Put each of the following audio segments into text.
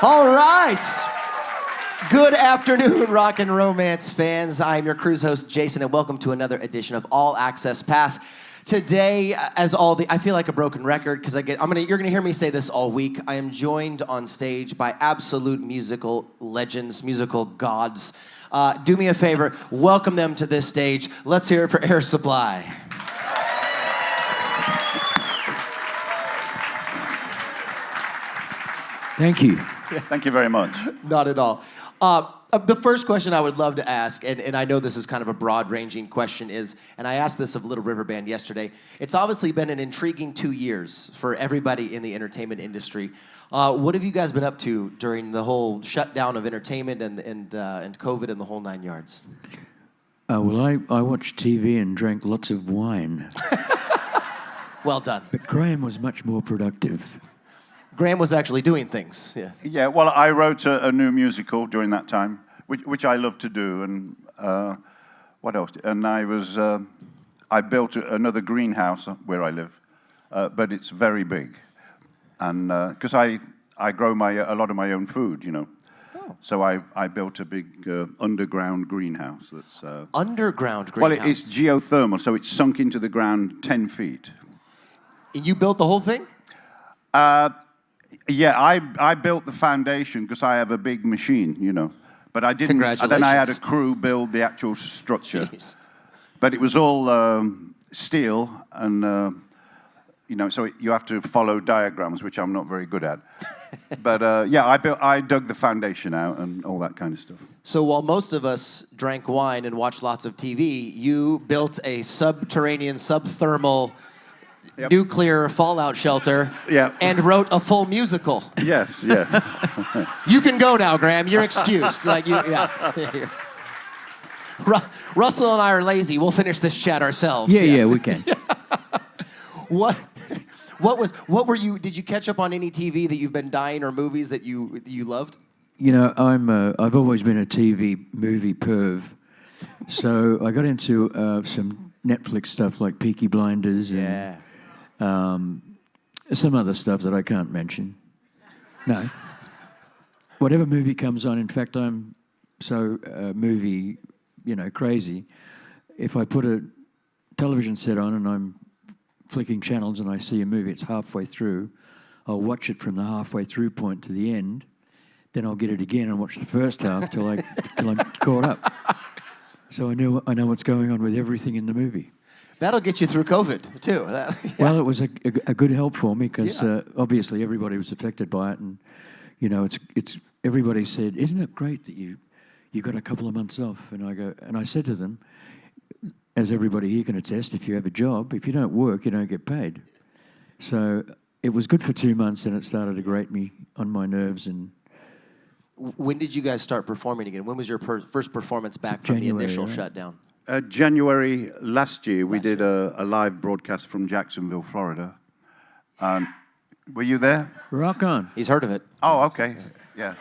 All right. Good afternoon, rock and romance fans. I'm your cruise host, Jason, and welcome to another edition of All Access Pass. Today, I feel like a broken record because you're gonna hear me say this all week. I am joined on stage by absolute musical legends, musical gods. Do me a favor, welcome them to this stage. Let's hear it for Air Supply. Thank you. Thank you very much. Not at all. The first question I would love to ask, and I know this is kind of a broad-ranging question, is, and I asked this of Little River Band yesterday, it's obviously been an intriguing 2 years for everybody in the entertainment industry. What have you guys been up to during the whole shutdown of entertainment and COVID and the whole 9 yards? Well, I watched TV and drank lots of wine. Well done. But Graham was much more productive. Graham was actually doing things. Yeah. Yeah, well, I wrote a new musical during that time, which I love to do, and what else? And I built another greenhouse where I live, but it's very big, and because I grow a lot of my own food, you know. Oh. So I built a big underground greenhouse that's... Underground greenhouse? Well, it's geothermal, so it's sunk into the ground 10 feet. You built the whole thing? Yeah, I built the foundation because I have a big machine, you know. But I didn't. Congratulations. Then I had a crew build the actual structure. Jeez. But it was all steel, and you know, so you have to follow diagrams, which I'm not very good at. But yeah, I dug the foundation out and all that kind of stuff. So while most of us drank wine and watched lots of TV, you built a subterranean, subthermal. Yep. Nuclear fallout shelter, and wrote a full musical. Yes, yeah. You can go now, Graham. You're excused. Russell and I are lazy. We'll finish this chat ourselves. Yeah, we can. What were you? Did you catch up on any TV that you've been dying, or movies that you loved? You know, I've always been a TV movie perv, so I got into some Netflix stuff like Peaky Blinders and some other stuff that I can't mention. No. Whatever movie comes on, in fact, I'm so movie, crazy. If I put a television set on and I'm flicking channels and I see a movie, it's halfway through, I'll watch it from the halfway through point to the end, then I'll get it again and watch the first half till I'm caught up. So I know what's going on with everything in the movie. That'll get you through COVID, too. Well, it was a good help for me because obviously everybody was affected by it. And, it's everybody said, isn't it great that you got a couple of months off? And I said to them, as everybody here can attest, if you have a job, if you don't work, you don't get paid. So it was good for 2 months and it started to grate me on my nerves. And when did you guys start performing again? When was your first performance back from January, the initial right? shutdown? January last year, we did a live broadcast from Jacksonville, Florida. Were you there? Rock on. He's heard of it. Oh, okay. Yeah.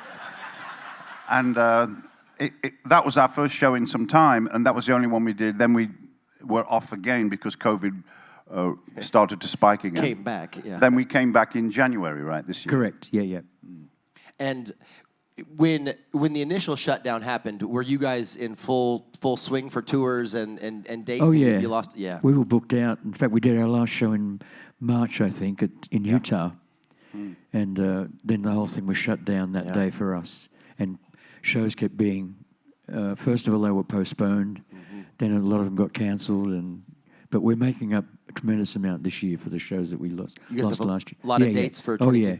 And that was our first show in some time, and that was the only one we did. Then we were off again because COVID started to spike again. Came back, yeah. Then we came back in January, right, this year? Correct, yeah. And when the initial shutdown happened, were you guys in full swing for tours and dates? Oh, yeah. You lost, yeah. We were booked out. In fact, we did our last show in March, I think, in Utah. Mm. And then the whole thing was shut down that day for us. And shows kept being, first of all, they were postponed. Mm-hmm. Then a lot of them got cancelled. But we're making up a tremendous amount this year for the shows that we lost last year. A lot of dates for 22? Oh, yeah.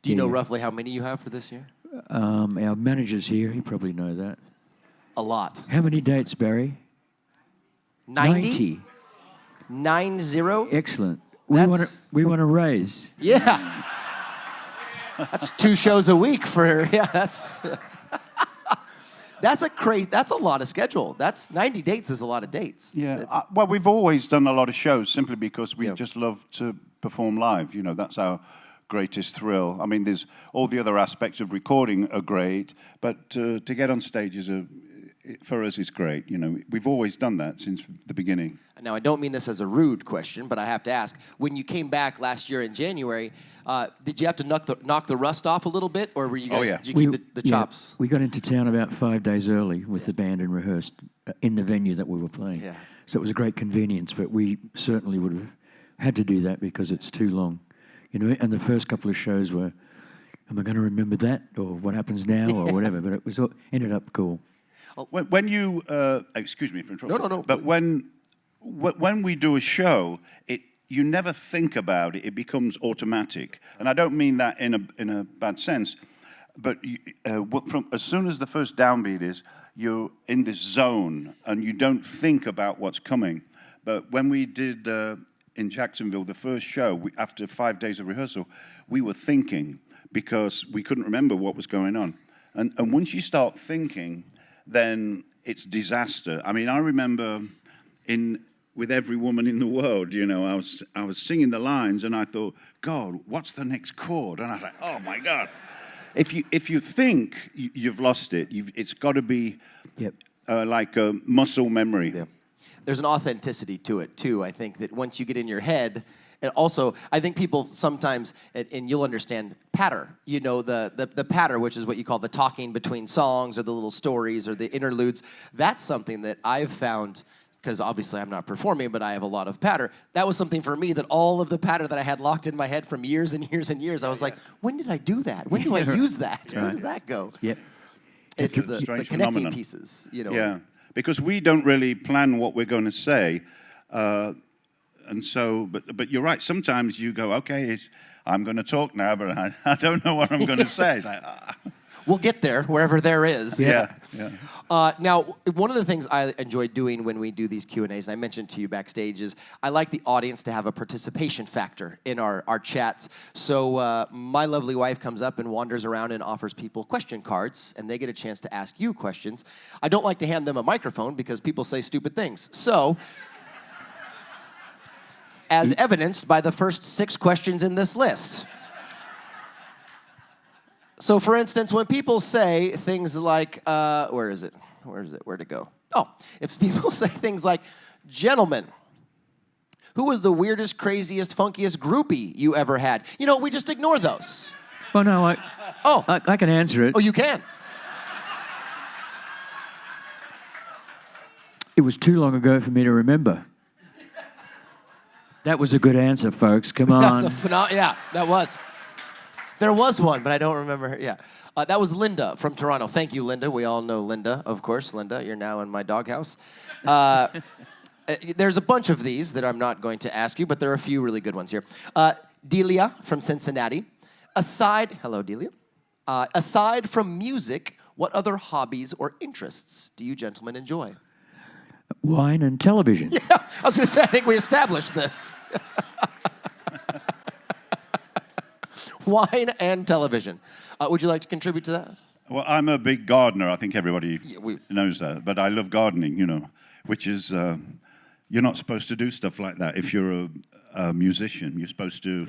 Do you know roughly how many you have for this year? Our manager's here. He probably know that. A lot. How many dates, Barry? 90? 90? Excellent. We want to raise. Yeah. That's 2 shows a week for, that's a lot of schedule. 90 dates is a lot of dates. Yeah. Well, we've always done a lot of shows simply because we just love to perform live. That's our greatest thrill. I mean, there's all the other aspects of recording are great, but to get on stage for us, it's great. You know, we've always done that since the beginning. Now, I don't mean this as a rude question, but I have to ask. When you came back last year in January, did you have to knock the rust off a little bit, or were you guys, yeah. did you keep the chops? We got into town about 5 days early with the band and rehearsed in the venue that we were playing. Yeah. So it was a great convenience, but we certainly would have had to do that because it's too long. You know, and the first couple of shows were, am I going to remember that, or what happens now, or whatever, but it was ended up cool. When you, excuse me for interrupting. No. But when we do a show, you never think about it. It becomes automatic, and I don't mean that in a bad sense. But from as soon as the first downbeat is, you're in this zone, and you don't think about what's coming. But when we did in Jacksonville the first show, after 5 days of rehearsal, we were thinking because we couldn't remember what was going on. And once you start thinking, then it's disaster. I mean, I remember with Every Woman in the World, you know, I was singing the lines and I thought, God, what's the next chord? And I was like, oh my God. If you think you've lost it, it's got to be like a muscle memory. Yeah. There's an authenticity to it too. I think that once you get in your head, and also I think people sometimes, and you'll understand, patter. You know, the patter, which is what you call the talking between songs or the little stories or the interludes. That's something that I've found, because obviously I'm not performing, but I have a lot of patter. That was something for me that all of the patter that I had locked in my head from years and years and years, I was like, when did I do that? When do I use that? Where does that go? Yep. It's the connecting phenomenon. pieces, you know. Yeah, because we don't really plan what we're going to say. And so, but you're right. Sometimes you go, okay, I'm going to talk now, but I don't know what I'm going to say. It's like, We'll get there, wherever there is. Yeah. Now, one of the things I enjoy doing when we do these Q&As, and I mentioned to you backstage, is I like the audience to have a participation factor in our chats. So my lovely wife comes up and wanders around and offers people question cards, and they get a chance to ask you questions. I don't like to hand them a microphone because people say stupid things. So, as evidenced by the first 6 questions in this list. So, for instance, when people say things like, where is it? Where'd it go? Oh, if people say things like, gentlemen, who was the weirdest, craziest, funkiest groupie you ever had? You know, we just ignore those. Oh, no, I can answer it. Oh, you can? It was too long ago for me to remember. That was a good answer, folks. Come on. Yeah, that was. There was one, but I don't remember her. Yeah. That was Linda from Toronto. Thank you, Linda. We all know Linda, of course. Linda, you're now in my doghouse. There's a bunch of these that I'm not going to ask you, but there are a few really good ones here. Delia from Cincinnati. Hello, Delia. Aside from music, what other hobbies or interests do you gentlemen enjoy? Wine and television. Yeah, I was going to say, I think we established this. Wine and television. Would you like to contribute to that? Well, I'm a big gardener. I think everybody knows that. But I love gardening, you know, which is, you're not supposed to do stuff like that. If you're a musician, you're supposed to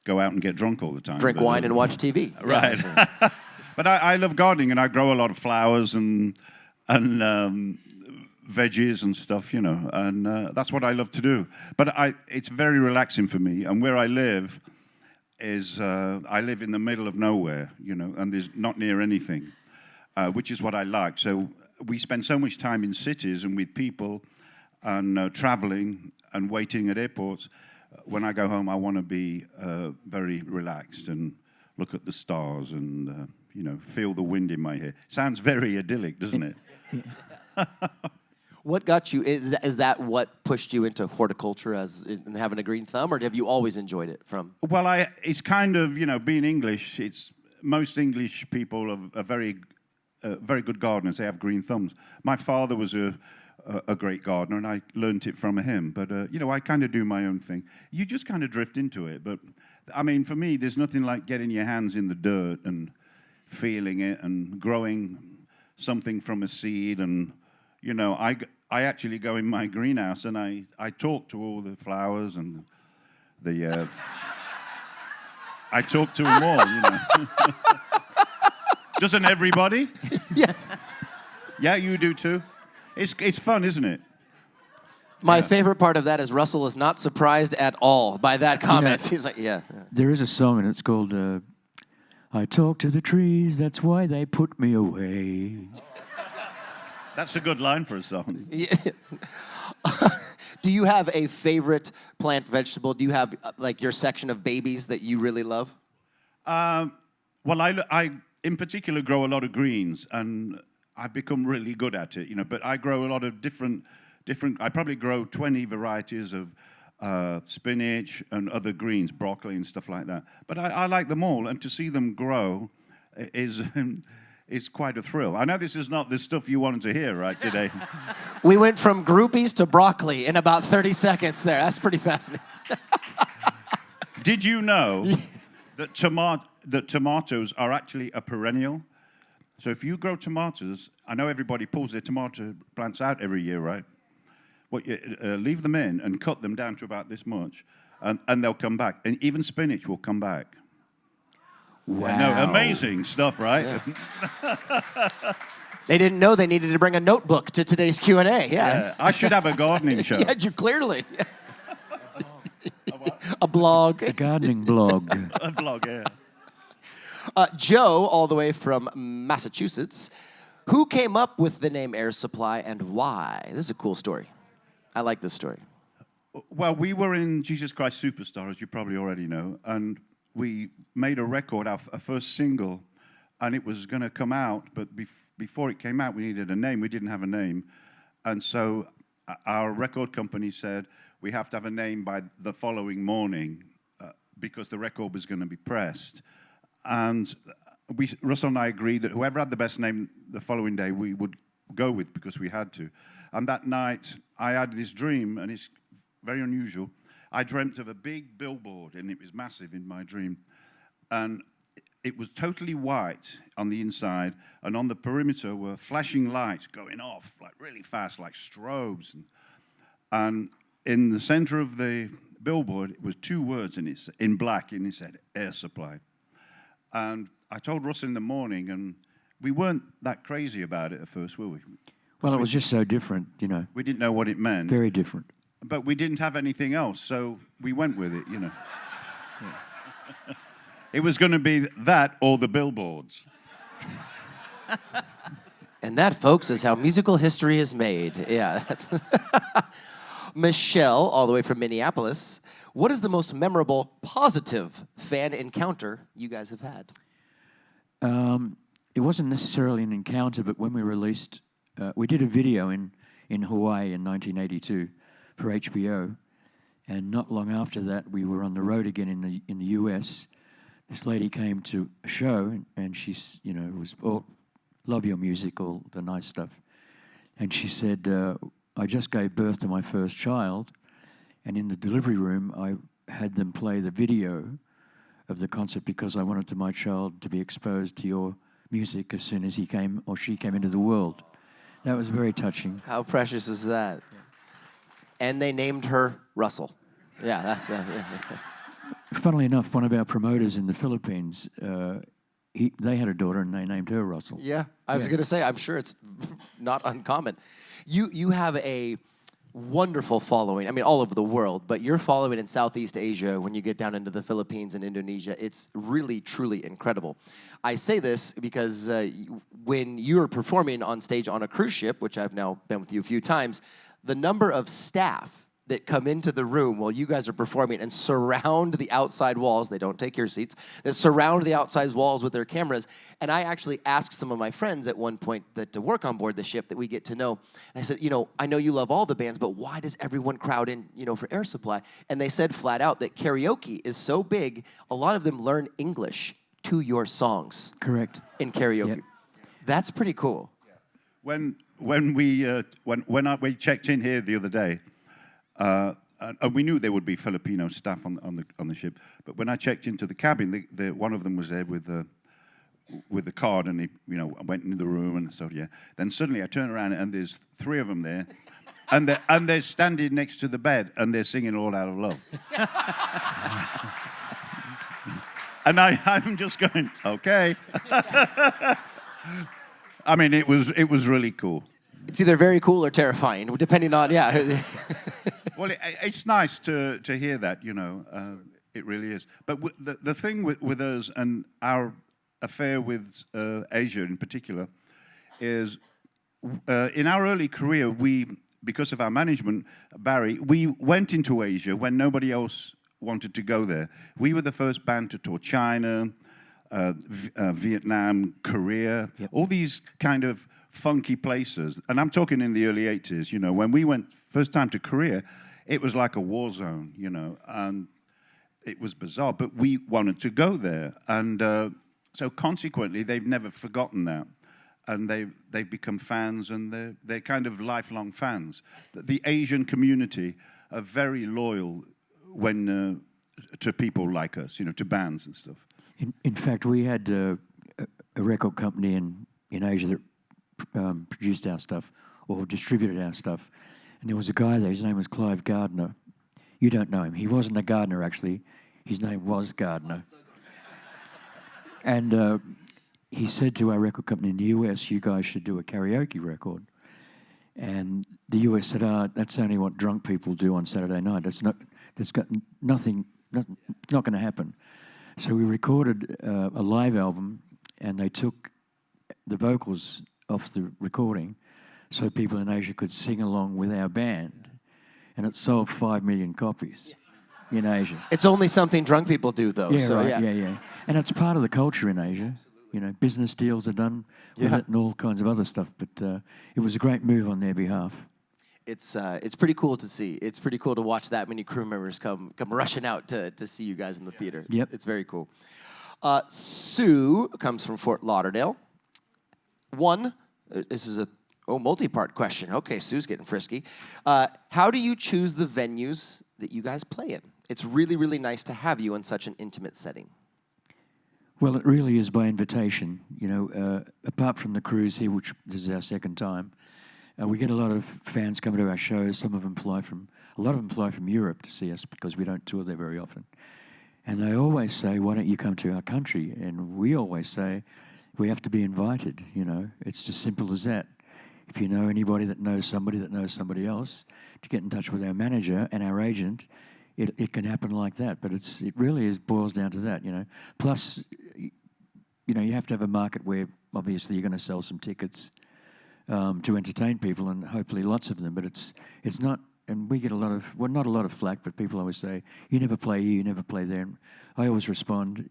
go out and get drunk all the time. Drink wine and watch TV. Right. Yeah, but I love gardening, and I grow a lot of flowers and veggies and stuff, you know, and that's what I love to do. But it's very relaxing for me, and where I live is I live in the middle of nowhere, you know, and there's not near anything, which is what I like. So we spend so much time in cities and with people and traveling and waiting at airports. When I go home, I want to be very relaxed and look at the stars and, you know, feel the wind in my hair. Sounds very idyllic, doesn't it? What got you, is that what pushed you into horticulture and having a green thumb, or have you always enjoyed it from? Well, it's kind of, you know, being English, most English people are very good gardeners. They have green thumbs. My father was a great gardener, and I learned it from him. But, you know, I kind of do my own thing. You just kind of drift into it. But, I mean, for me, there's nothing like getting your hands in the dirt and feeling it and growing something from a seed. And, you know, I actually go in my greenhouse and I talk to all the flowers and the... I talk to them all, you know. Doesn't everybody? Yes. Yeah, you do too. It's fun, isn't it? My favorite part of that is Russell is not surprised at all by that comment. He's like, yeah. There is a song, and it's called I Talk to the Trees, That's Why They Put Me Away. That's a good line for a song. Do you have a favorite plant vegetable? Do you have like your section of babies that you really love? Well, I in particular grow a lot of greens, and I've become really good at it, But I grow a lot of different. I probably grow 20 varieties of spinach and other greens, broccoli and stuff like that. But I like them all, and to see them grow is quite a thrill. I know this is not the stuff you wanted to hear, right, today? We went from groupies to broccoli in about 30 seconds there. That's pretty fascinating. Did you know that tomatoes are actually a perennial? So if you grow tomatoes, I know everybody pulls their tomato plants out every year, right? Well, leave them in and cut them down to about this much, and they'll come back. And even spinach will come back. Wow. No, amazing stuff, right? Yeah. They didn't know they needed to bring a notebook to today's Q&A. Yeah. I should have a gardening show. Yeah, you clearly. A blog. A gardening blog. A blog, yeah. Joe, all the way from Massachusetts, who came up with the name Air Supply and why? This is a cool story. I like this story. Well, we were in Jesus Christ Superstar, as you probably already know, and we made a record, our first single, and it was going to come out, but before it came out, we needed a name. We didn't have a name. And so our record company said, we have to have a name by the following morning because the record was going to be pressed. And Russell and I agreed that whoever had the best name the following day, we would go with because we had to. And that night, I had this dream, and it's very unusual. I dreamt of a big billboard, and it was massive in my dream. And it was totally white on the inside, and on the perimeter were flashing lights going off, like really fast, like strobes. And in the center of the billboard, it was two words in black, and it said, Air Supply. And I told Russ in the morning, and we weren't that crazy about it at first, were we? Well, it was just so different, We didn't know what it meant. Very different. But we didn't have anything else, so we went with it, Yeah. It was going to be that or the billboards. And that, folks, is how musical history is made. Yeah. That's Michelle, all the way from Minneapolis. What is the most memorable, positive fan encounter you guys have had? It wasn't necessarily an encounter, but when we released, we did a video in Hawaii in 1982 for HBO, and not long after that, we were on the road again in the US. This lady came to a show, and she's, was all, love your music, all the nice stuff. And she said, I just gave birth to my first child, and in the delivery room, I had them play the video of the concert because I wanted my child to be exposed to your music as soon as he came or she came into the world. That was very touching. How precious is that? And they named her Russell. Yeah, that's yeah. Funnily enough, one of our promoters in the Philippines, they had a daughter and they named her Russell. Yeah, I was going to say, I'm sure it's not uncommon. You have a wonderful following, all over the world, but your following in Southeast Asia, when you get down into the Philippines and Indonesia, it's really, truly incredible. I say this because when you were performing on stage on a cruise ship, which I've now been with you a few times, the number of staff that come into the room while you guys are performing and surround the outside walls, they don't take your seats, that surround the outside walls with their cameras. And I actually asked some of my friends at one point that to work on board the ship that we get to know, and I said, I know you love all the bands, but why does everyone crowd in, for Air Supply? And they said flat out that karaoke is so big, a lot of them learn English to your songs. Correct. In karaoke. Yep. That's pretty cool. When we checked in here the other day, and we knew there would be Filipino staff on the ship. But when I checked into the cabin, one of them was there with the card, and he went into the room, and so yeah. Then suddenly I turn around, and there's three of them there, and they're standing next to the bed, and they're singing "All Out of Love." And I'm just going, okay. I mean, it was really cool. It's either very cool or terrifying, depending on, yeah. Well, it's nice to hear that, it really is. But the thing with us and our affair with Asia in particular is in our early career, because of our management, Barry, we went into Asia when nobody else wanted to go there. We were the first band to tour China, Vietnam, Korea, all these kind of funky places. And I'm talking in the early 80s, when we went first time to Korea, it was like a war zone, and it was bizarre, but we wanted to go there. And so consequently, they've never forgotten that. And they've become fans, and they're kind of lifelong fans. The Asian community are very loyal to people like us, to bands and stuff. In fact, we had a record company in Asia that produced our stuff or distributed our stuff. And there was a guy there, his name was Clive Gardner. You don't know him. He wasn't a gardener, actually. His name was Gardner. And he said to our record company in the US, you guys should do a karaoke record. And the US said, that's only what drunk people do on Saturday night. It's not going to happen. So we recorded a live album, and they took the vocals off the recording so people in Asia could sing along with our band. And it sold 5 million copies in Asia. It's only something drunk people do, though. Yeah, so, right, yeah. And it's part of the culture in Asia. Business deals are done with it and all kinds of other stuff. But it was a great move on their behalf. It's pretty cool to see. It's pretty cool to watch that many crew members come rushing out to see you guys in the theater. Yep. It's very cool. Sue comes from Fort Lauderdale. This is a multi-part question. Okay, Sue's getting frisky. How do you choose the venues that you guys play in? It's really, really nice to have you in such an intimate setting. Well, it really is by invitation. Apart from the cruise here, which this is our second time, we get a lot of fans coming to our shows. A lot of them fly from Europe to see us because we don't tour there very often. And they always say, why don't you come to our country? And we always say, we have to be invited, It's just simple as that. If you know anybody that knows somebody else, to get in touch with our manager and our agent, it can happen like that. But it really boils down to that, Plus, you have to have a market where obviously you're going to sell some tickets to entertain people, and hopefully lots of them. But it's not, and we get not a lot of flack, but people always say, you never play here, you never play there. And I always respond,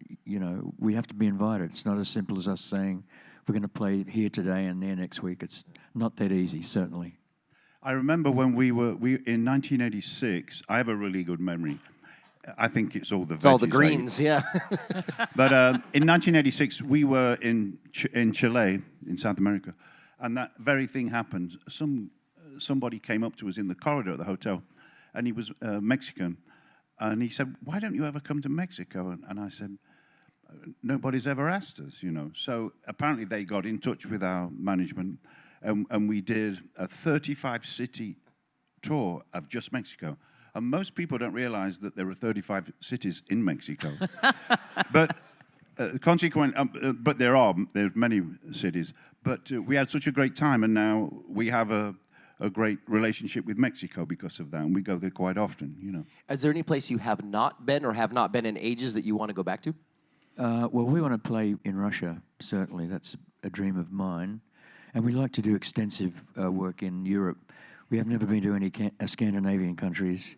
we have to be invited. It's not as simple as us saying, we're going to play here today and there next week. It's not that easy, certainly. I remember when we in 1986. I have a really good memory. I think it's all the all the greens, yeah. But in 1986, we were in Chile, in South America, and that very thing happened. Somebody came up to us in the corridor at the hotel, and he was Mexican, and he said, "Why don't you ever come to Mexico?" And I said, "Nobody's ever asked us, So apparently they got in touch with our management, and we did a 35-city tour of just Mexico. And most people don't realize that there are 35 cities in Mexico. But but there's many cities. But we had such a great time, and now we have a great relationship with Mexico because of that, and we go there quite often, Is there any place you have not been or have not been in ages that you want to go back to? Well, we want to play in Russia, certainly. That's a dream of mine. And we like to do extensive work in Europe. We have never been to any Scandinavian countries.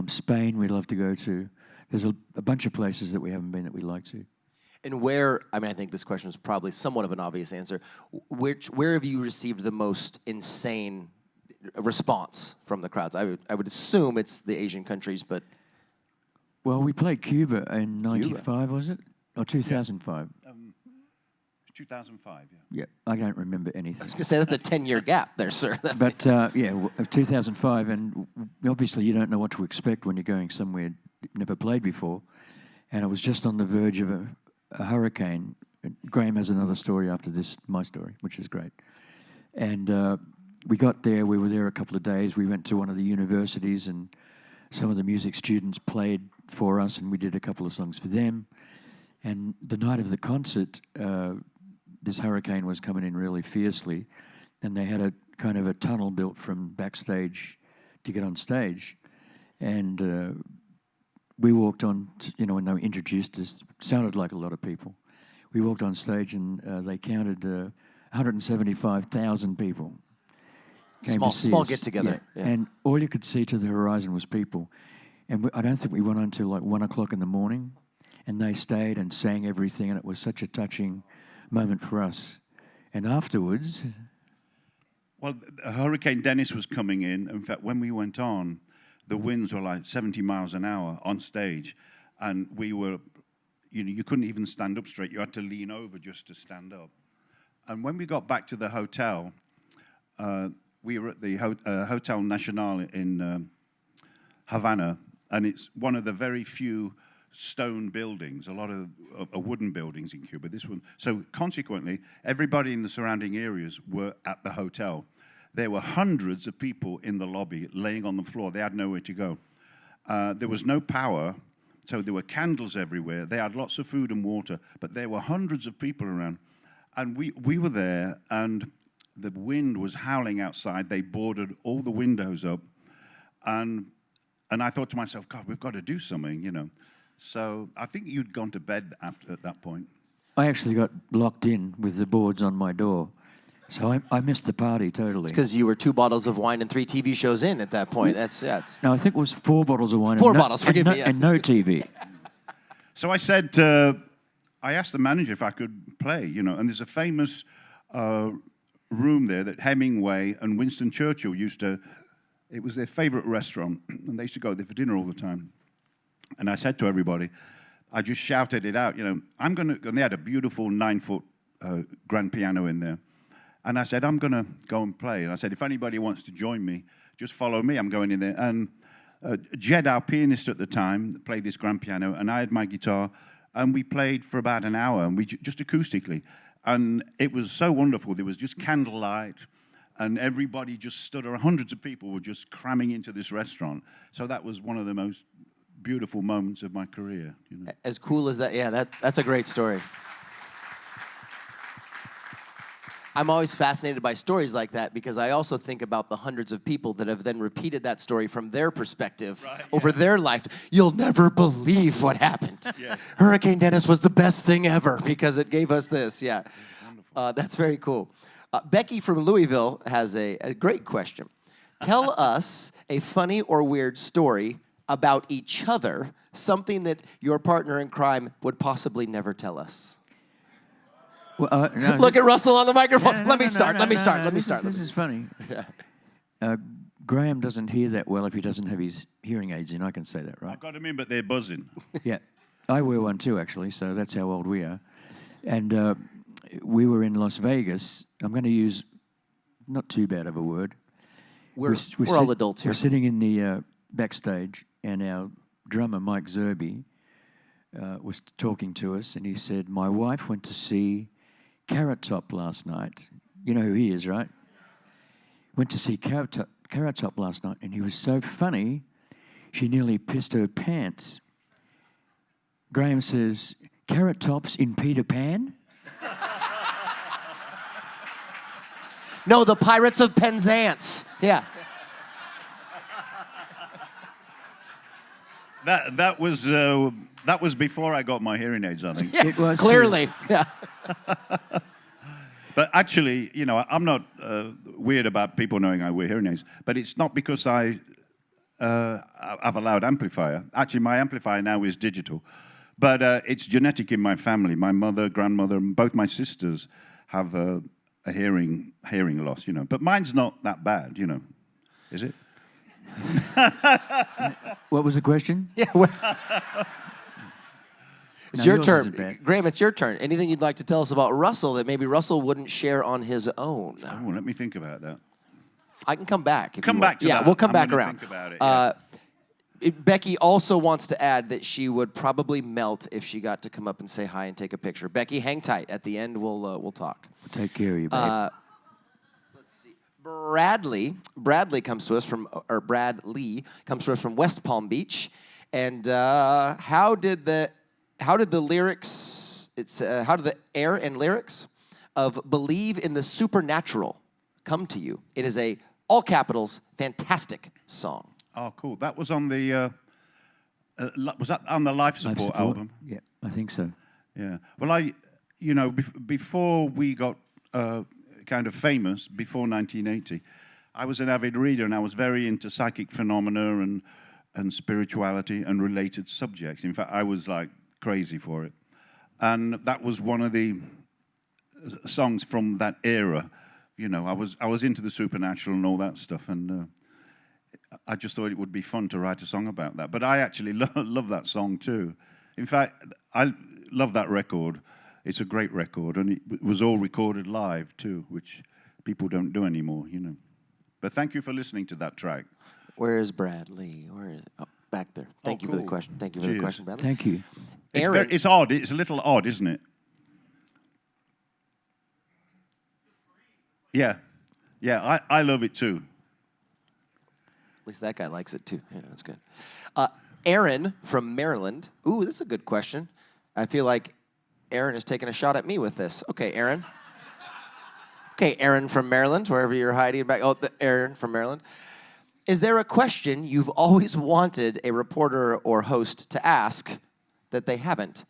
Spain, we'd love to go to. There's a bunch of places that we haven't been that we'd like to. And where, I think this question is probably somewhat of an obvious answer. Where have you received the most insane response from the crowds? I would assume it's the Asian countries, but... Well, we played Cuba in 95, was it? Or 2005? 2005, yeah. Yeah, I don't remember anything. I was going to say, that's a 10-year gap there, sir. 2005, and obviously you don't know what to expect when you're going somewhere you've never played before. And it was just on the verge of a hurricane. Graham has another story after this, my story, which is great. And we got there, we were there a couple of days. We went to one of the universities, and some of the music students played for us, and we did a couple of songs for them. And the night of the concert, this hurricane was coming in really fiercely, and they had a kind of a tunnel built from backstage to get on stage, and we walked on. When they introduced us, it sounded like a lot of people. We walked on stage, and they counted 175,000 people. Small get together, yeah. And all you could see to the horizon was people. And I don't think we went on until like 1 o'clock in the morning, and they stayed and sang everything, and it was such a touching moment for us. And afterwards... Well, Hurricane Dennis was coming in. In fact, when we went on, the winds were like 70 miles an hour on stage, and we were, you couldn't even stand up straight. You had to lean over just to stand up. And when we got back to the hotel, we were at the Hotel Nacional in Havana, and it's one of the very few stone buildings, a lot of wooden buildings in Cuba. This one, so consequently, everybody in the surrounding areas were at the hotel. There were hundreds of people in the lobby laying on the floor. They had nowhere to go. There was no power, so there were candles everywhere. They had lots of food and water, but there were hundreds of people around. And we were there, and the wind was howling outside. They boarded all the windows up, and I thought to myself, God, we've got to do something, So I think you'd gone to bed at that point. I actually got locked in with the boards on my door, so I missed the party totally. It's because you were 2 bottles of wine and 3 TV shows in at that point. No, I think it was 4 bottles of wine. 4 bottles, forgive me. And no TV. So I said, I asked the manager if I could play, and there's a famous room there that Hemingway and Winston Churchill used to, it was their favorite restaurant, and they used to go there for dinner all the time. And I said to everybody, I just shouted it out, I'm going to, and they had a beautiful 9-foot grand piano in there. And I said, I'm going to go and play. And I said, if anybody wants to join me, just follow me. I'm going in there. And Jed, our pianist at the time, played this grand piano, and I had my guitar, and we played for about an hour, and we just acoustically. And it was so wonderful. There was just candlelight, and everybody just stood around. Hundreds of people were just cramming into this restaurant. So that was one of the most beautiful moments of my career. As cool as that, yeah, that's a great story. I'm always fascinated by stories like that because I also think about the hundreds of people that have then repeated that story from their perspective over their life. You'll never believe what happened. Yeah. Hurricane Dennis was the best thing ever because it gave us this. Yeah, that's very cool. Becky from Louisville has a great question. Tell us a funny or weird story about each other, something that your partner in crime would possibly never tell us. Well, no, Look at Russell on the microphone. No, Let me start. This is funny. Graham doesn't hear that well if he doesn't have his hearing aids in. I can say that, right? I got them in, but they're buzzing. Yeah. I wear one too, actually, so that's how old we are. And we were in Las Vegas. I'm going to use not too bad of a word. We're all adults here. We're sitting in the backstage, and our drummer, Mike Zerby, was talking to us, and he said, my wife went to see Carrot Top last night. You know who he is, right? Went to see Carrot Top last night, and he was so funny, she nearly pissed her pants. Graham says, Carrot Top's in Peter Pan? No, the Pirates of Penzance. Yeah. That was before I got my hearing aids, I think. Yeah, it was clearly. Yeah. But actually, I'm not weird about people knowing I wear hearing aids, but it's not because I have a loud amplifier. Actually, my amplifier now is digital, but it's genetic in my family. My mother, grandmother, and both my sisters have a hearing loss, But mine's not that bad, Is it? What was the question? Yeah. It's your turn. Graham, it's your turn. Anything you'd like to tell us about Russell that maybe Russell wouldn't share on his own? Oh, let me think about that. I can come back. Come back to that. Yeah, we'll come back gonna around. Think about it, yeah. Becky also wants to add that she would probably melt if she got to come up and say hi and take a picture. Becky, hang tight. At the end, we'll talk. Take care of you, babe. Let's see. Bradley comes to us Bradley comes to us from West Palm Beach, and how did the lyrics? How did the air and lyrics of Believe in the Supernatural come to you. It is a, all capitals, fantastic song. Oh, cool. That was on the, was that on the Life Support album? Yeah, I think so. Yeah. Well, before we got kind of famous, before 1980, I was an avid reader and I was very into psychic phenomena and spirituality and related subjects. In fact, I was like crazy for it. And that was one of the songs from that era. You know, I was into the supernatural and all that stuff, and I just thought it would be fun to write a song about that. But I actually love that song too. In fact, I love that record. It's a great record, and it was all recorded live too, which people don't do anymore, you know. But thank you for listening to that track. Where is Bradley? Where is oh, back there? Thank you for the cool. question. Thank you for the question, Bradley. Thank you. Aaron, It's odd. It's a little odd, isn't it? Yeah. Yeah, I love it too. at least that guy likes it too. Yeah, that's good. Aaron from Maryland. Ooh, this is a good question. I feel like Aaron is taking a shot at me with this. Okay, Aaron. Okay, Aaron from Maryland, wherever you're hiding back. Oh, Aaron from Maryland. Is there a question you've always wanted a reporter or host to ask that they haven't?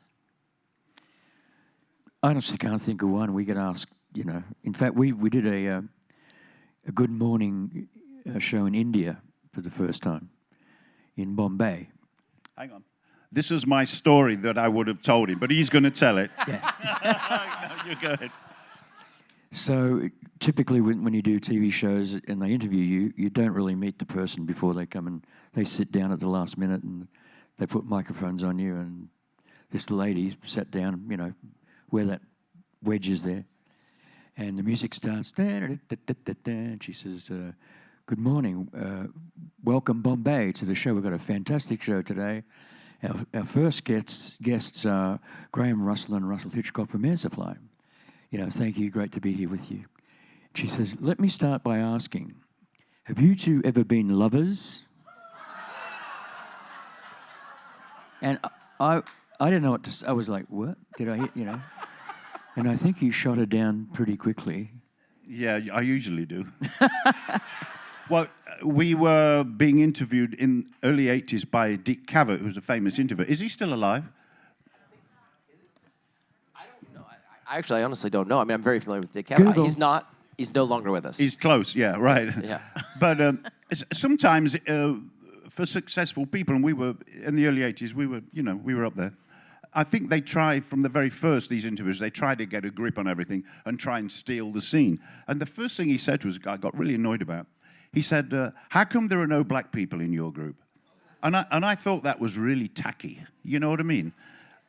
I honestly can't think of one. We get asked, you know. In fact, we did a Good Morning show in India for the first time in Bombay. Hang on. This is my story that I would have told him, but he's going to tell it. Yeah. No, you go ahead. So typically when you do TV shows and they interview you, you don't really meet the person before they come and they sit down at the last minute and they put microphones on you, and this lady sat down, you know, where that wedge is there. And the music starts, and she says, good morning, welcome Bombay to the show. We've got a fantastic show today. Our first guests are Graham Russell and Russell Hitchcock from Air Supply. You know, thank you, great to be here with you. She says, let me start by asking, have you two ever been lovers? And I didn't know what to say. I was like, what? Did I hit, you know? And I think he shot her down pretty quickly. Yeah, I usually do. Well, we were being interviewed in early 80s by Dick Cavett, who's a famous interviewer. Is he still alive? I don't know. I honestly don't know. I mean, I'm very familiar with Dick Cavett. Google. He's not. He's no longer with us. He's close, yeah, right. Yeah. But sometimes for successful people, and we were, in the early 80s, we were up there. I think they try, from the very first, these interviews, they try to get a grip on everything and try and steal the scene. And the first thing he said to us, I got really annoyed about, he said, how come there are no black people in your group? And I thought that was really tacky, you know what I mean?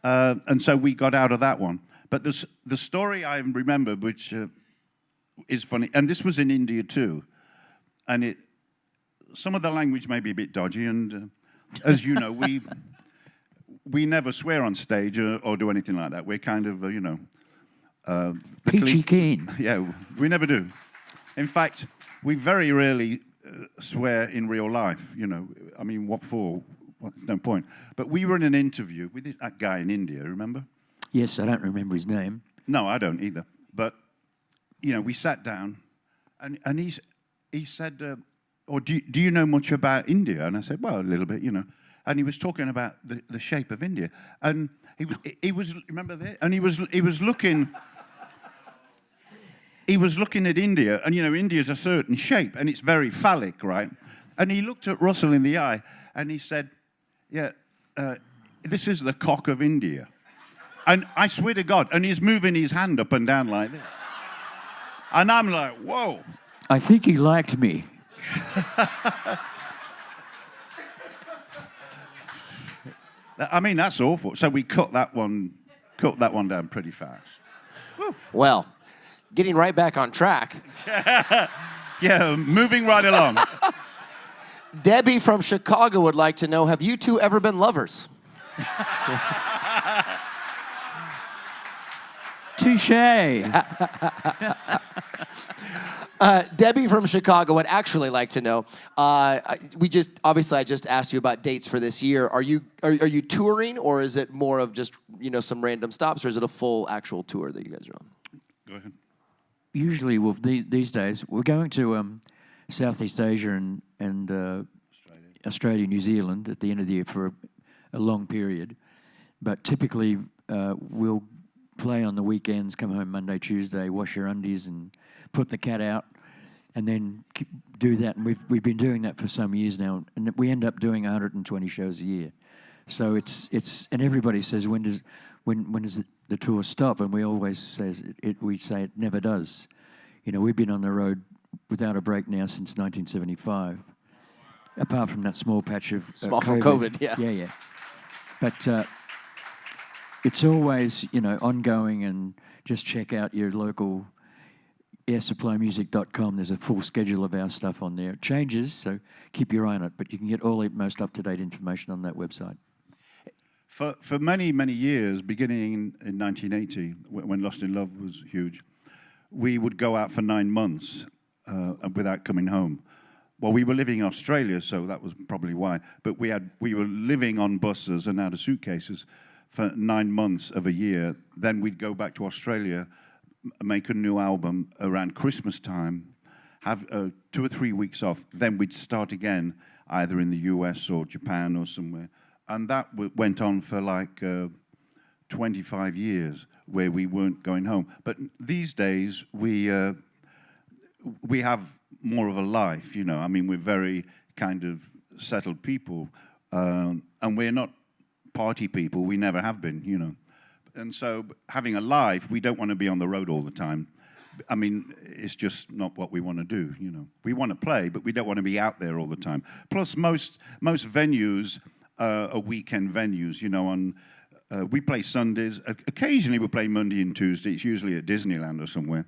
And so we got out of that one. But the story I remember, which is funny, and this was in India too, and some of the language may be a bit dodgy, and as you know, we never swear on stage or do anything like that. We're kind of, Peachy keen. Yeah, we never do. In fact, we very rarely swear in real life, you know. I mean, what for? No point. But we were in an interview with that guy in India, remember? Yes, I don't remember his name. No, I don't either. But, you know, we sat down, and he said, do you know much about India? And I said, well, a little bit, you know. And he was talking about the shape of India. And he was remember that? And he was looking... He was looking at India, and, you know, India's a certain shape, and it's very phallic, right? And he looked at Russell in the eye, and he said, yeah, this is the cock of India. And I swear to God, and he's moving his hand up and down like this. And I'm like, whoa. I think he liked me. I mean, that's awful. So we cut that one down pretty fast. Woo. Well, getting right back on track. Yeah, moving right along. Debbie from Chicago would like to know, have you two ever been lovers? Touche. Debbie from Chicago would actually like to know. I just asked you about dates for this year. Are you touring, or is it more of just, you know, some random stops, or is it a full actual tour that you guys are on? Go ahead. usually, well, these days, we're going to Southeast Asia and Australia, New Zealand at the end of the year for a long period. But typically, we'll play on the weekends, come home Monday, Tuesday, wash your undies and put the cat out, and then do that. And we've been doing that for some years now, and we end up doing 120 shows a year. So it's and everybody says, when does the tour stop? And we always say it never does. You know, we've been on the road without a break now since 1975, apart from that small patch of Small COVID. from COVID, yeah. Yeah. But it's always, you know, ongoing, and just check out your local airsupplymusic.com. There's a full schedule of our stuff on there. It changes, so keep your eye on it, but you can get all the most up-to-date information on that website. For many, many years, beginning in 1980, when Lost in Love was huge, we would go out for 9 months without coming home. Well, we were living in Australia, so that was probably why. But we were living on buses and out of suitcases for 9 months of a year. Then we'd go back to Australia, make a new album around Christmas time, have 2 or 3 weeks off. Then we'd start again, either in the US or Japan or somewhere. And that went on for like 25 years, where we weren't going home. But these days, we have more of a life, you know. I mean, we're very kind of settled people, and we're not party people. We never have been, you know. And so having a life, we don't want to be on the road all the time. I mean, it's just not what we want to do, you know. We want to play, but we don't want to be out there all the time. Plus, most venues are weekend venues, you know. We play Sundays. Occasionally we play Monday and Tuesday. It's usually at Disneyland or somewhere.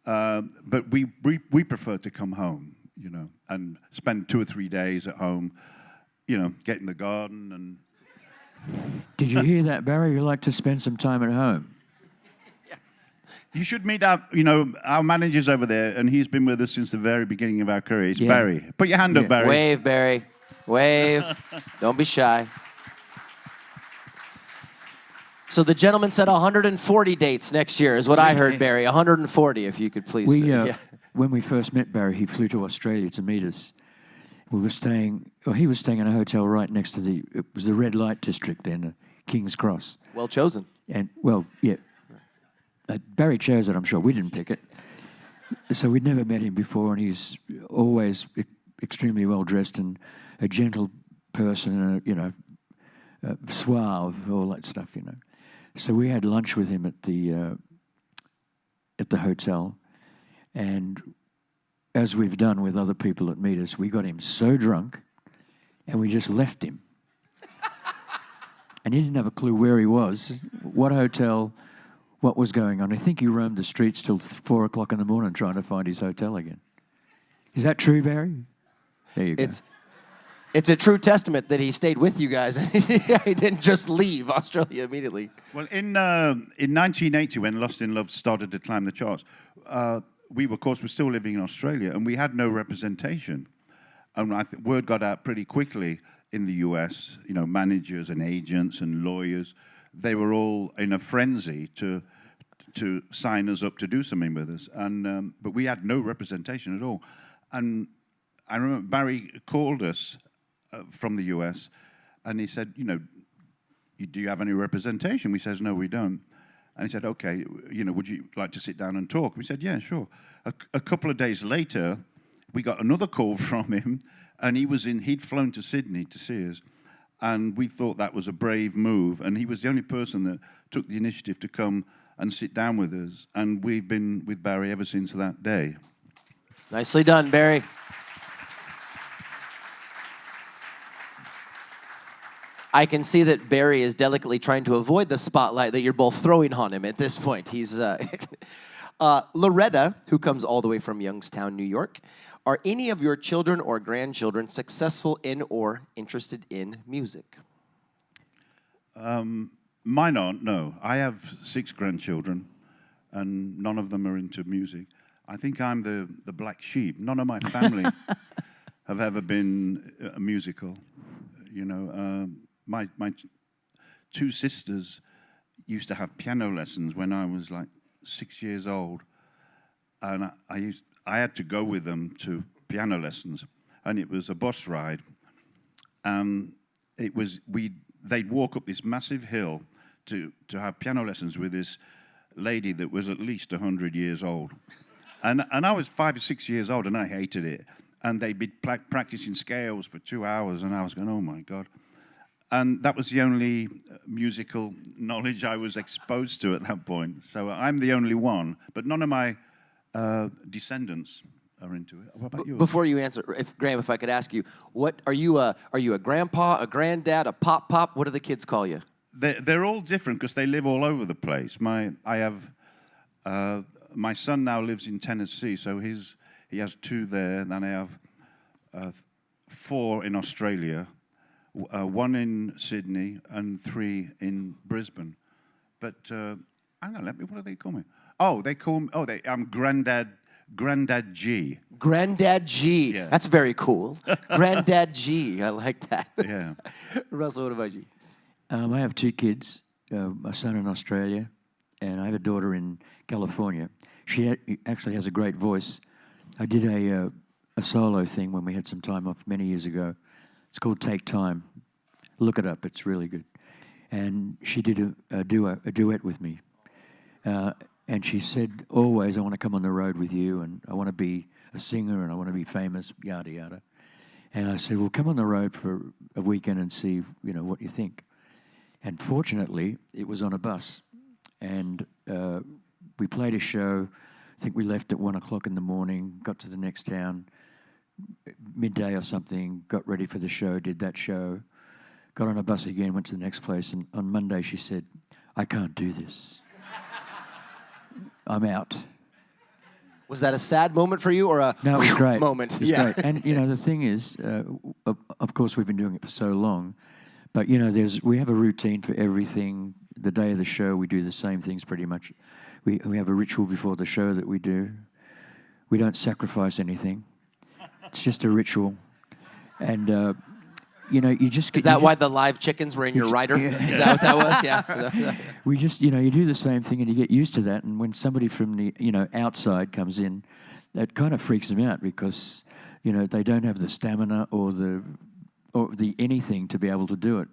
But we prefer to come home, you know, and spend 2 or 3 days at home, you know, get in the garden and... Did you hear that, Barry? You like to spend some time at home. You should meet our manager's over there, and he's been with us since the very beginning of our career. It's Barry. Put your hand up, Barry. Wave, Barry. Wave. Don't be shy. So the gentleman said 140 dates next year is what I heard, Barry. 140, if you could please. When we first met Barry, he flew to Australia to meet us. We were staying, he was staying in a hotel right next to it was the red light district then, King's Cross. Well chosen. And, Barry chose it, I'm sure. We didn't pick it. So we'd never met him before, and he's always extremely well dressed and a gentle person, suave, all that stuff, you know. So we had lunch with him at the hotel, and as we've done with other people that meet us, we got him so drunk, and we just left him. And he didn't have a clue where he was, what hotel, what was going on. I think he roamed the streets till 4 o'clock in the morning trying to find his hotel again. Is that true, Barry? There you go. It's a true testament that he stayed with you guys. He didn't just leave Australia immediately. Well, in 1980, when Lost in Love started to climb the charts, we were still living in Australia, and we had no representation. And word got out pretty quickly in the US, you know, managers and agents and lawyers, they were all in a frenzy to sign us up to do something with us. And but we had no representation at all. And I remember Barry called us from the US, and he said, you know, do you have any representation? We says, no, we don't. And he said, okay, you know, would you like to sit down and talk? We said, yeah, sure. A couple of days later, we got another call from him, and he'd flown to Sydney to see us. And we thought that was a brave move, and he was the only person that took the initiative to come and sit down with us. And we've been with Barry ever since that day. Nicely done, Barry. I can see that Barry is delicately trying to avoid the spotlight that you're both throwing on him at this point. He's Loretta, who comes all the way from Youngstown, New York. Are any of your children or grandchildren successful in or interested in music? Mine aren't, no. I have 6 grandchildren, and none of them are into music. I think I'm the black sheep. None of my family have ever been musical, you know. My 2 sisters used to have piano lessons when I was like 6 years old, and I had to go with them to piano lessons, and it was a bus ride, and they'd walk up this massive hill to have piano lessons with this lady that was at least 100 years old, and I was 5 or 6 years old, and I hated it, and they'd be practicing scales for 2 hours, and I was going, oh my God. And that was the only musical knowledge I was exposed to at that point. So I'm the only one, but none of my descendants are into it. What about you? Before you answer, Graham, if I could ask you, what are you a grandpa, a granddad, a pop? What do the kids call you? They're all different because they live all over the place. My son now lives in Tennessee, so he has 2 there. And then I have 4 in Australia. 1 in Sydney and 3 in Brisbane. But hang on, what do they call me? I'm Granddad G. Granddad G. Yeah. That's very cool. Granddad G. I like that. Yeah. Russell, what about you? I have 2 kids, a son in Australia, and I have a daughter in California. She actually has a great voice. I did a solo thing when we had some time off many years ago. It's called Take Time. Look it up. It's really good. And she did a duet with me. And she said, always, I want to come on the road with you, and I want to be a singer, and I want to be famous, yada, yada. And I said, well, come on the road for a weekend and see, what you think. And fortunately, it was on a bus. And we played a show. I think we left at 1 o'clock in the morning, got to the next town, midday or something, got ready for the show, did that show, got on a bus again, went to the next place, and on Monday she said, I can't do this. I'm out. Was that a sad moment for you or a No, it was great. moment? It was great. And, the thing is, of course, we've been doing it for so long, but, we have a routine for everything. The day of the show, we do the same things pretty much. We have a ritual before the show that we do. We don't sacrifice anything. It's just a ritual. And, you just... Is that why the live chickens were in your rider? Yeah. Is that what that was? Yeah. We just, you do the same thing and you get used to that. And when somebody from the, outside comes in, that kind of freaks them out because, they don't have the stamina or the anything to be able to do it.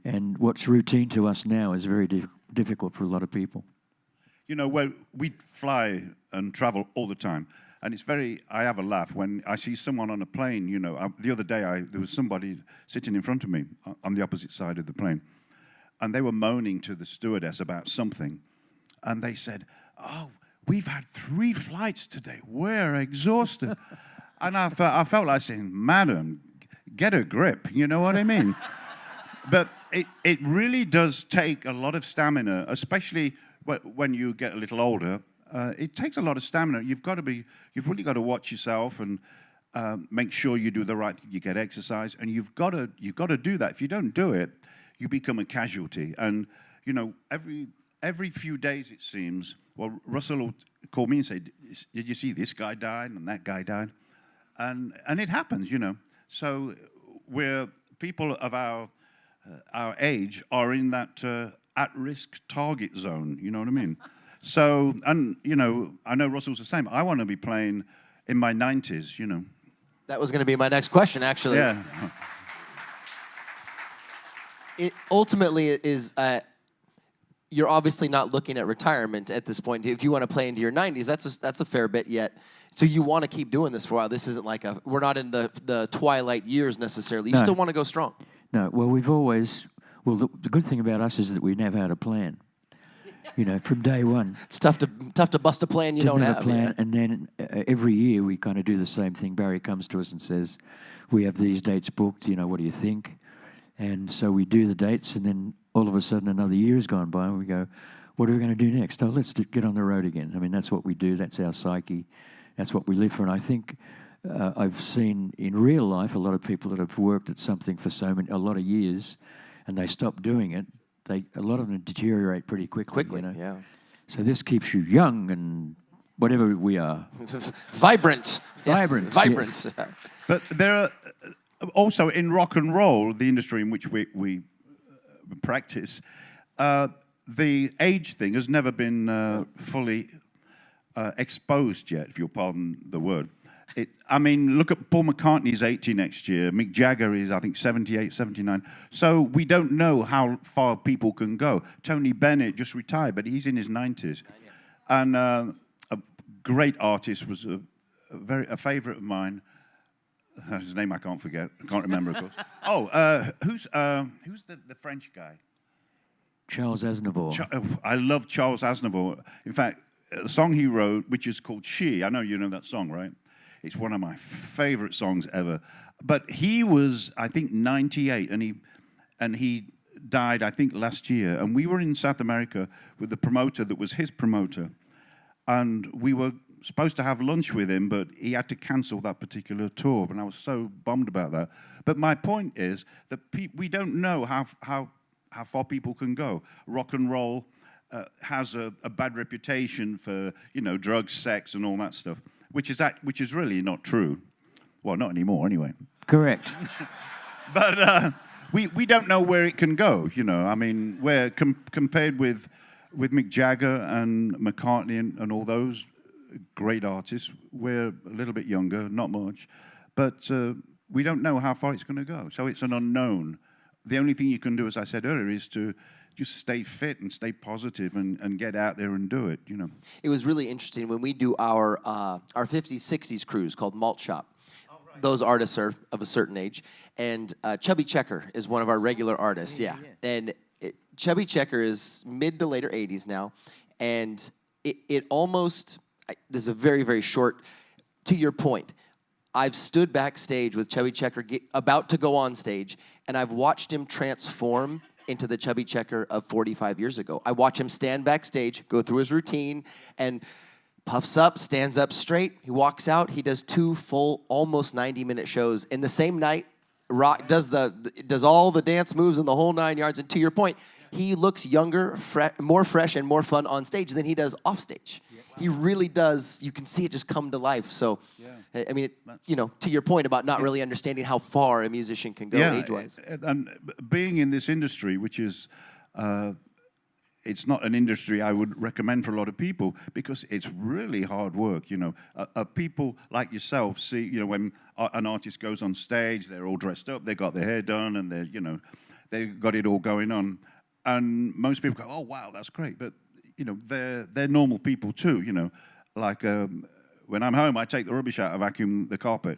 And what's routine to us now is very difficult for a lot of people. Well, we fly and travel all the time. And I have a laugh when I see someone on a plane, the other day there was somebody sitting in front of me on the opposite side of the plane, and they were moaning to the stewardess about something, and they said, oh, we've had 3 flights today, we're exhausted. And I felt like saying, madam, get a grip, you know what I mean? But it really does take a lot of stamina, especially when you get a little older. It takes a lot of stamina. You've really got to watch yourself and make sure you do the right thing. You get exercise, and you've got to do that. If you don't do it, you become a casualty. And every few days it seems. Well, Russell will call me and say, "Did you see this guy died and that guy died?" And it happens, So people of our age are in that at-risk target zone. You know what I mean? So, and, I know Russell's the same. I want to be playing in my 90s, That was going to be my next question, actually. Yeah. It ultimately is, you're obviously not looking at retirement at this point. If you want to play into your 90s, that's a fair bit yet. So you want to keep doing this for a while. This isn't like we're not in the twilight years necessarily. You still want to go strong. No, well, the good thing about us is that we never had a plan. From day one. It's tough to bust a plan you don't have. A plan, yeah. And then every year we kind of do the same thing. Barry comes to us and says, we have these dates booked, what do you think? And so we do the dates, and then all of a sudden another year has gone by, and we go, what are we going to do next? Oh, let's get on the road again. I mean, that's what we do. That's our psyche. That's what we live for. And I think I've seen in real life a lot of people that have worked at something for a lot of years, and they stop doing it. A lot of them deteriorate pretty quickly. Yeah. So this keeps you young and whatever we are. Vibrant. Vibrant. Yes. But there are also in rock and roll, the industry in which we practice, the age thing has never been fully exposed yet, if you'll pardon the word. I mean, look at Paul McCartney's 80 next year. Mick Jagger is, I think, 78, 79. So we don't know how far people can go. Tony Bennett just retired, but he's in his 90s. And a great artist was a favorite of mine. His name I can't forget. I can't remember, of course. Who's the French guy? Charles Aznavour. I love Charles Aznavour. In fact, the song he wrote, which is called She, I know you know that song, right? It's one of my favorite songs ever. But he was, I think, 98, and he died, I think, last year. And we were in South America with the promoter that was his promoter. And we were supposed to have lunch with him, but he had to cancel that particular tour, and I was so bummed about that. But my point is that we don't know how far people can go. Rock and roll has a bad reputation for, drugs, sex, and all that stuff, which is really not true. Well, not anymore, anyway. Correct. But we don't know where it can go. I mean, where compared with Mick Jagger and McCartney and all those great artists, we're a little bit younger, not much, but we don't know how far it's going to go. So it's an unknown. The only thing you can do, as I said earlier, is to just stay fit and stay positive and get out there and do it. It was really interesting when we do our 50s, 60s cruise called Malt Shop. Those artists are of a certain age, and Chubby Checker is one of our regular artists. Yeah. And Chubby Checker is mid to later 80s now, and it almost, this is a very, very short, to your point, I've stood backstage with Chubby Checker about to go on stage, and I've watched him transform into the Chubby Checker of 45 years ago. I watch him stand backstage, go through his routine, and puffs up, stands up straight. He walks out. He does 2 full, almost 90-minute shows in the same night. Does all the dance moves and the whole 9 yards. And to your point, he looks younger, more fresh, and more fun on stage than he does off stage. He really does. You can see it just come to life. So, I mean, to your point about not really understanding how far a musician can go age-wise. And being in this industry, which is, it's not an industry I would recommend for a lot of people because it's really hard work. People like yourself see, when an artist goes on stage, they're all dressed up, they got their hair done, and they've got it all going on. And most people go, "Oh, wow, that's great," but they're normal people too. Like when I'm home, I take the rubbish out, I vacuum the carpet.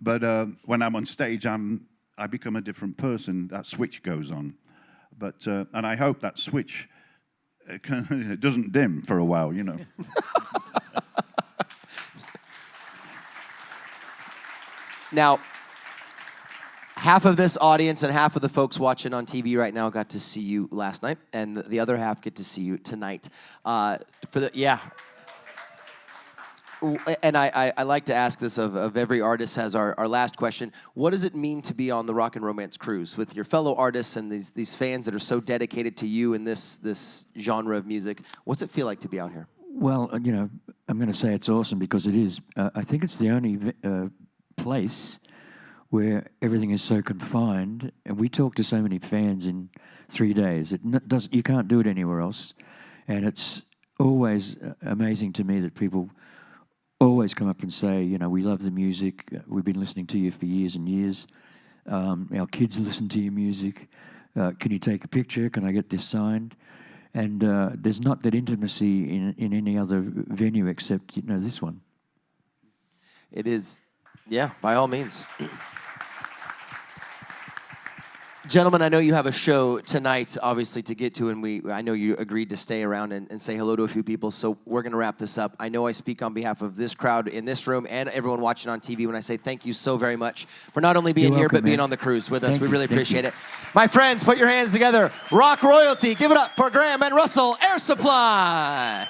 But when I'm on stage, I become a different person. That switch goes on. But and I hope that switch doesn't dim for a while. Now, half of this audience and half of the folks watching on TV right now got to see you last night, and the other half get to see you tonight. And I like to ask this of every artist as our last question. What does it mean to be on the Rock and Romance Cruise with your fellow artists and these fans that are so dedicated to you in this genre of music? What's it feel like to be out here? Well, I'm going to say it's awesome because it is. I think it's the only place where everything is so confined, and we talk to so many fans in 3 days. You can't do it anywhere else, and it's always amazing to me that people always come up and say, we love the music. We've been listening to you for years and years. Our kids listen to your music. Can you take a picture? Can I get this signed? And there's not that intimacy in any other venue except this one. It is, by all means. Gentlemen, I know you have a show tonight, obviously, to get to, and I know you agreed to stay around and say hello to a few people, so we're going to wrap this up. I know I speak on behalf of this crowd in this room and everyone watching on TV when I say thank you so very much for not only being here, but being on the cruise with us. We really appreciate it. My friends, put your hands together. Rock royalty, give it up for Graham and Russell Air Supply.